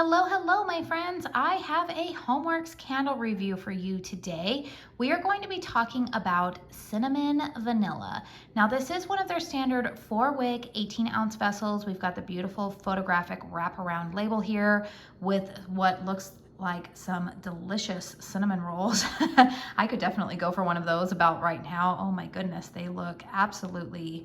Hello, hello, my friends. I have a HOMEWORX candle review for you today. We are going to be talking about cinnamon vanilla. Now, this is one of their standard 4-wick 18-ounce vessels. We've got the beautiful photographic wraparound label here with what looks like some delicious cinnamon rolls. I could definitely go for one of those about right now. Oh my goodness, they look absolutely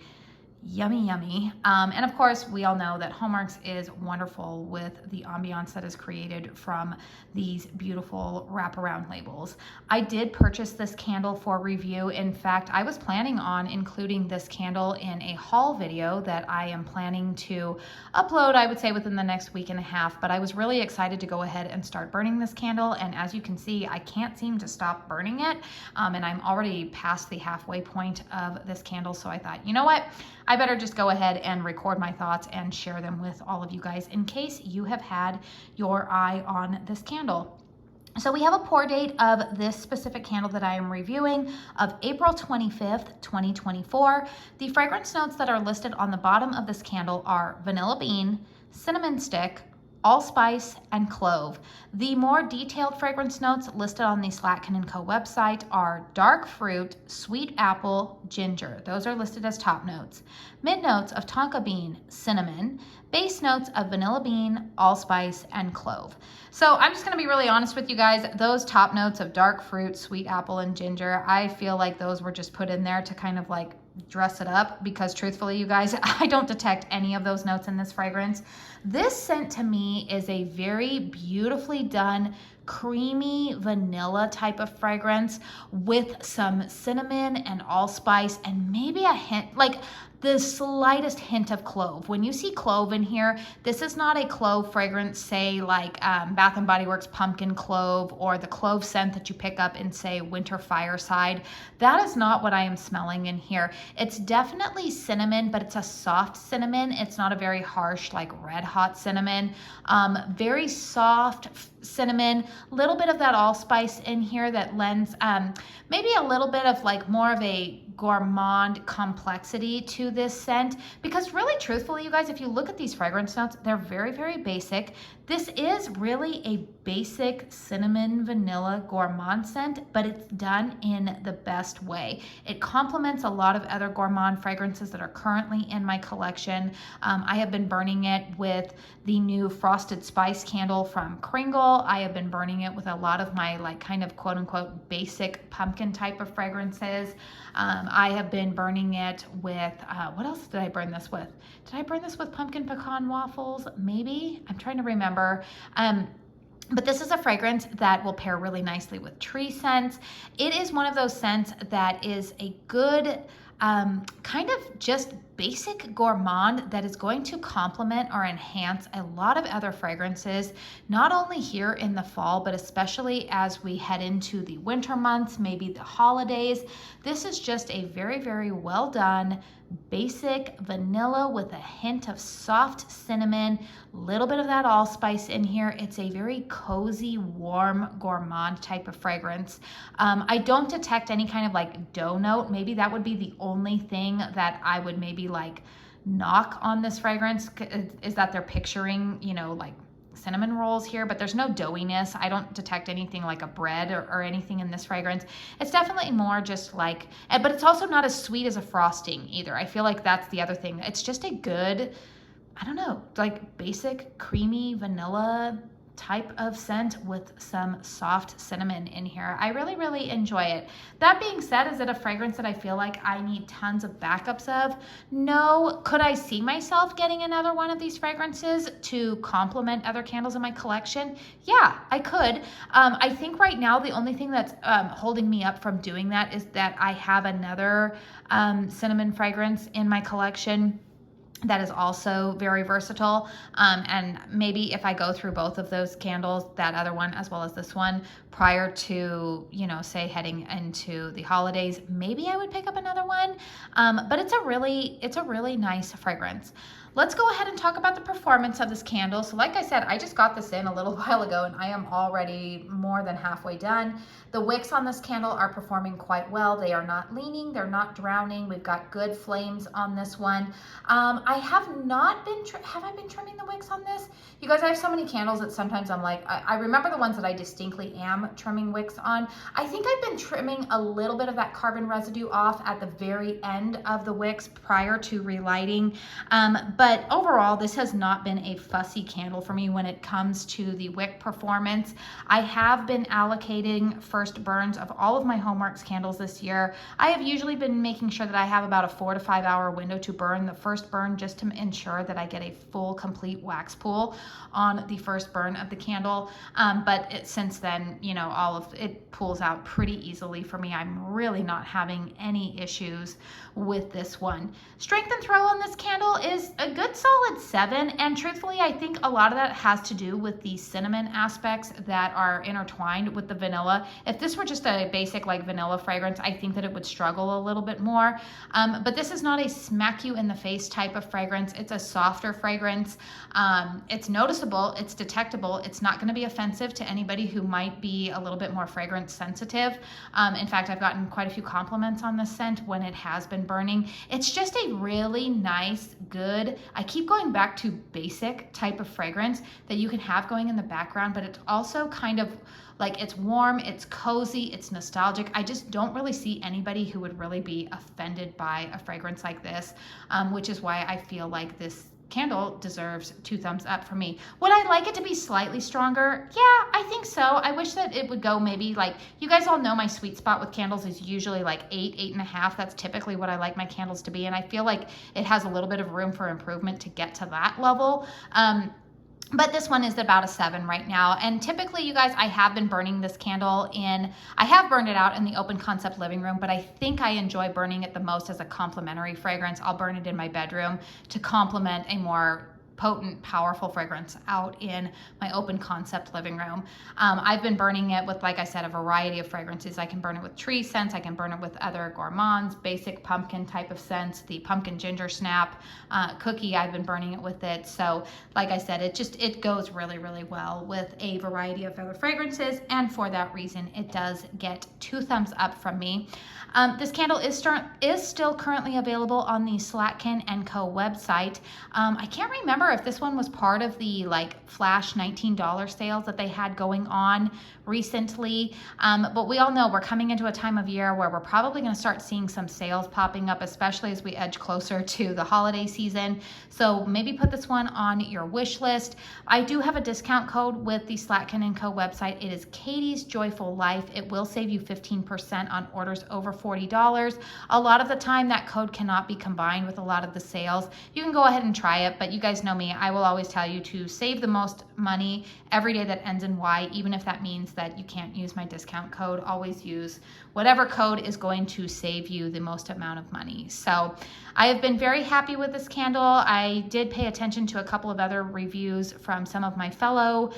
yummy, yummy. And of course, we all know that HOMEWORX is wonderful with the ambiance that is created from these beautiful wraparound labels. I did purchase this candle for review. In fact, I was planning on including this candle in a haul video that I am planning to upload, I would say within the next week and a half, but I was really excited to go ahead and start burning this candle. And as you can see, I can't seem to stop burning it. And I'm already past the halfway point of this candle. So I thought, you know what? I better just go ahead and record my thoughts and share them with all of you guys in case you have had your eye on this candle. So we have a pour date of this specific candle that I am reviewing of April 25th, 2024. The fragrance notes that are listed on the bottom of this candle are vanilla bean, cinnamon stick, allspice, and clove. The more detailed fragrance notes listed on the Slatkin & Co website are dark fruit, sweet apple, ginger. Those are listed as top notes. Mid notes of tonka bean, cinnamon. Base notes of vanilla bean, allspice, and clove. So I'm just gonna be really honest with you guys. Those top notes of dark fruit, sweet apple, and ginger, I feel like those were just put in there to kind of like dress it up, because truthfully, you guys, I don't detect any of those notes in this fragrance. This scent to me is a very beautifully done creamy vanilla type of fragrance with some cinnamon and allspice and maybe a hint, like the slightest hint of clove. When you see clove in here, this is not a clove fragrance, say like Bath & Body Works pumpkin clove or the clove scent that you pick up in, say, Winter Fireside. That is not what I am smelling in here. It's definitely cinnamon, but it's a soft cinnamon. It's not a very harsh, like red hot cinnamon. Very soft cinnamon, little bit of that allspice in here that lends maybe a little bit of like more of a gourmand complexity to this scent, because really truthfully, you guys, if you look at these fragrance notes, they're very, very basic. This is really a basic cinnamon vanilla gourmand scent, but it's done in the best way. It complements a lot of other gourmand fragrances that are currently in my collection. I have been burning it with the new Frosted Spice candle from Kringle. I have been burning it with a lot of my like kind of quote unquote basic pumpkin type of fragrances. I have been burning it with, what else did I burn this with? Did I burn this with pumpkin pecan waffles? Maybe, I'm trying to remember. But this is a fragrance that will pair really nicely with tree scents. It is one of those scents that is a good, kind of just basic gourmand that is going to complement or enhance a lot of other fragrances, not only here in the fall, but especially as we head into the winter months, maybe the holidays. This is just a very, very well done, basic vanilla with a hint of soft cinnamon, little bit of that allspice in here. It's a very cozy, warm, gourmand type of fragrance. I don't detect any kind of like dough note. Maybe that would be the only thing that I would maybe like knock on this fragrance, is that they're picturing, you know, like cinnamon rolls here, but there's no doughiness. I don't detect anything like a bread or anything in this fragrance. It's definitely more just like, but it's also not as sweet as a frosting either. I feel like that's the other thing. It's just a good, I don't know, like basic creamy vanilla type of scent with some soft cinnamon in here. I really, really enjoy it. That being said, is it a fragrance that I feel like I need tons of backups of? No. Could I see myself getting another one of these fragrances to complement other candles in my collection? Yeah, I could. I think right now the only thing that's holding me up from doing that is that I have another cinnamon fragrance in my collection that is also very versatile. And maybe if I go through both of those candles, that other one as well as this one, prior to, you know, say heading into the holidays, maybe I would pick up another one. But it's a really nice fragrance. let's go ahead and talk about the performance of this candle. So like I said, I just got this in a little while ago and I am already more than halfway done. The wicks on this candle are performing quite well. They are not leaning, they're not drowning. We've got good flames on this one. I have not been, have I been trimming the wicks on this? You guys, I have so many candles that sometimes I'm like, I remember the ones that I distinctly am trimming wicks on. I think I've been trimming a little bit of that carbon residue off at the very end of the wicks prior to relighting. But overall, this has not been a fussy candle for me when it comes to the wick performance. I have been allocating first burns of all of my HOMEWORX candles this year. I have usually been making sure that I have about a 4 to 5 hour window to burn the first burn, just to ensure that I get a full complete wax pool on the first burn of the candle. Since then, you know, all of it pulls out pretty easily for me. I'm really not having any issues with this one. Strength and throw on this candle is a good solid 7, and truthfully I think a lot of that has to do with the cinnamon aspects that are intertwined with the vanilla. If this were just a basic like vanilla fragrance, I think that it would struggle a little bit more, but this is not a smack you in the face type of fragrance. It's a softer fragrance. It's noticeable, it's detectable, it's not going to be offensive to anybody who might be a little bit more fragrance sensitive. In fact, I've gotten quite a few compliments on this scent when it has been burning. It's just a really nice, good, I keep going back to basic type of fragrance that you can have going in the background, but it's also kind of like, it's warm, it's cozy, it's nostalgic. I just don't really see anybody who would really be offended by a fragrance like this, which is why I feel like this candle deserves 2 thumbs up for me. Would I like it to be slightly stronger? Yeah, I think so. I wish that it would go maybe like, you guys all know my sweet spot with candles is usually like 8, 8.5. That's typically what I like my candles to be. And I feel like it has a little bit of room for improvement to get to that level. But this one is about a 7 right now. And typically, you guys, I have been burning this candle I have burned it out in the open concept living room, but I think I enjoy burning it the most as a complimentary fragrance. I'll burn it in my bedroom to complement a more potent, powerful fragrance out in my open concept living room. I've been burning it with, like I said, a variety of fragrances. I can burn it with tree scents. I can burn it with other gourmands, basic pumpkin type of scents, the pumpkin ginger snap cookie. I've been burning it with it. So like I said, it goes really, really well with a variety of other fragrances. And for that reason, it does get 2 thumbs up from me. This candle is still currently available on the Slatkin & Co website. I can't remember if this one was part of the like flash $19 sales that they had going on recently, but we all know we're coming into a time of year where we're probably going to start seeing some sales popping up, especially as we edge closer to the holiday season. So maybe put this one on your wish list. I do have a discount code with the Slatkin & Co website. It is KATIESJOYFULLIFE. It will save you 15% on orders over $40. A lot of the time that code cannot be combined with a lot of the sales. You can go ahead and try it, but you guys know me. I will always tell you to save the most money every day that ends in Y, even if that means that you can't use my discount code. Always use whatever code is going to save you the most amount of money. So I have been very happy with this candle. I did pay attention to a couple of other reviews from some of my fellow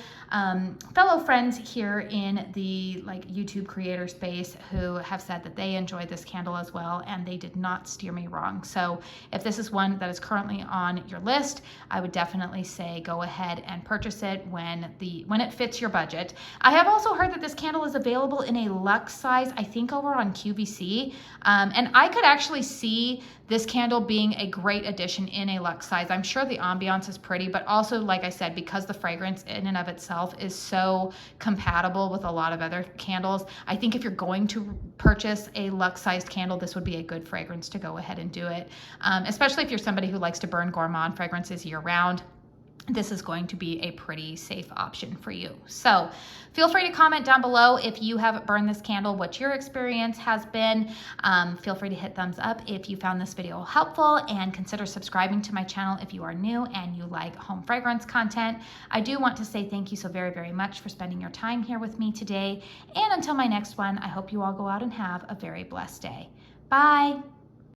friends here in the like YouTube creator space who have said that they enjoyed this candle as well, and they did not steer me wrong. So if this is one that is currently on your list, I would definitely say go ahead and purchase it when it fits your budget. I have also heard that this candle is available in a luxe size, I think over on QVC, and I could actually see this candle being a great addition in a luxe size. I'm sure the ambiance is pretty, but also, like I said, because the fragrance in and of itself is so compatible with a lot of other candles, I think if you're going to purchase a luxe sized candle, this would be a good fragrance to go ahead and do it, especially if you're somebody who likes to burn gourmand fragrances year round. This is going to be a pretty safe option for you. So feel free to comment down below if you have burned this candle, what your experience has been. Feel free to hit thumbs up if you found this video helpful, and consider subscribing to my channel if you are new and you like home fragrance content. I do want to say thank you so very, very much for spending your time here with me today. And until my next one, I hope you all go out and have a very blessed day. Bye.